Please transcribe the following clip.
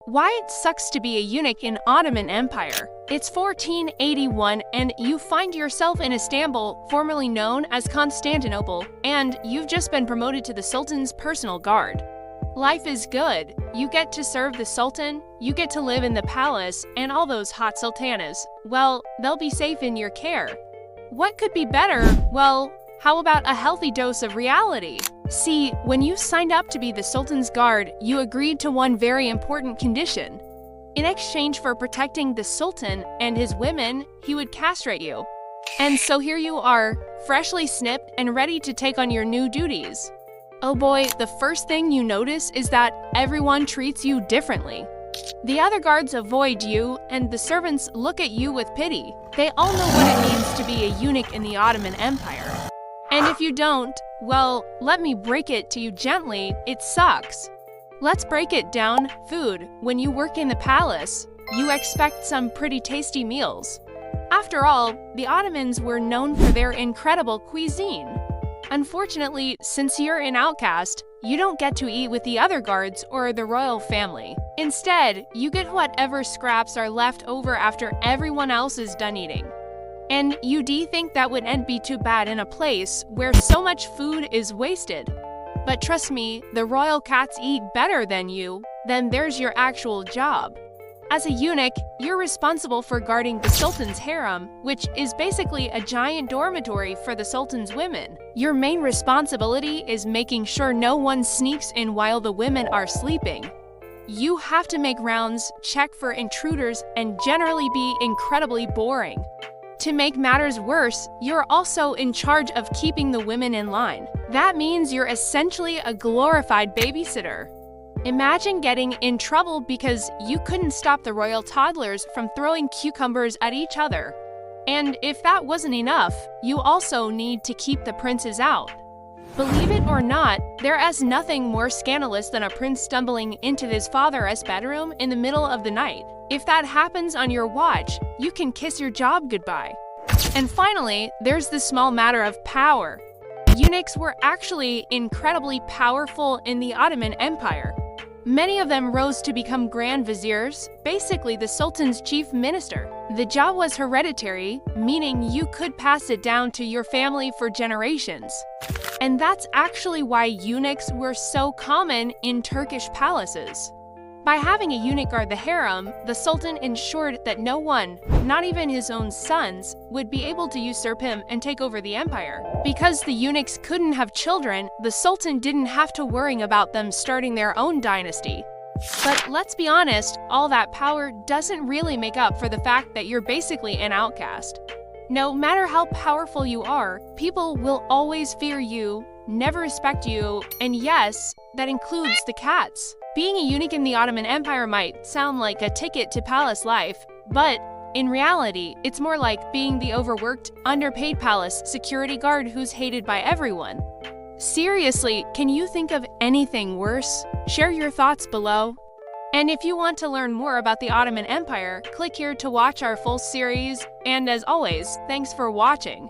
Why it sucks to be a eunuch in Ottoman Empire. It's 1481 and you find yourself in Istanbul, formerly known as Constantinople, and you've just been promoted to the Sultan's personal guard. Life is good. You get to serve the Sultan, you get to live in the palace, and all those hot sultanas, well, they'll be safe in your care. What could be better? Well, how about a healthy dose of reality? See, when you signed up to be the Sultan's guard, you agreed to one very important condition. In exchange for protecting the Sultan and his women, he would castrate you. And so here you are, freshly snipped and ready to take on your new duties. Oh boy, the first thing you notice is that everyone treats you differently. The other guards avoid you, and the servants look at you with pity. They all know what it means to be a eunuch in the Ottoman Empire. And if you don't, well, let me break it to you gently, it sucks. Let's break it down. Food. When you work in the palace, you expect some pretty tasty meals. After all, the Ottomans were known for their incredible cuisine. Unfortunately, since you're an outcast, you don't get to eat with the other guards or the royal family. Instead, you get whatever scraps are left over after everyone else is done eating. And you'd think that wouldn't be too bad in a place where so much food is wasted. But trust me, the royal cats eat better than you, then there's your actual job. As a eunuch, you're responsible for guarding the Sultan's harem, which is basically a giant dormitory for the Sultan's women. Your main responsibility is making sure no one sneaks in while the women are sleeping. You have to make rounds, check for intruders, and generally be incredibly boring. To make matters worse, you're also in charge of keeping the women in line. That means you're essentially a glorified babysitter. Imagine getting in trouble because you couldn't stop the royal toddlers from throwing cucumbers at each other. And if that wasn't enough, you also need to keep the princes out. Believe it or not, there is nothing more scandalous than a prince stumbling into his father's bedroom in the middle of the night. If that happens on your watch, you can kiss your job goodbye. And finally, there's the small matter of power. Eunuchs were actually incredibly powerful in the Ottoman Empire. Many of them rose to become grand viziers, basically the Sultan's chief minister. The job was hereditary, meaning you could pass it down to your family for generations. And that's actually why eunuchs were so common in Turkish palaces. By having a eunuch guard the harem, the Sultan ensured that no one, not even his own sons, would be able to usurp him and take over the empire. Because the eunuchs couldn't have children, the Sultan didn't have to worry about them starting their own dynasty. But let's be honest, all that power doesn't really make up for the fact that you're basically an outcast. No matter how powerful you are, people will always fear you, never respect you, and yes, that includes the cats. Being a eunuch in the Ottoman Empire might sound like a ticket to palace life, but in reality, it's more like being the overworked, underpaid palace security guard who's hated by everyone. Seriously, can you think of anything worse? Share your thoughts below. And if you want to learn more about the Ottoman Empire, click here to watch our full series. And as always, thanks for watching.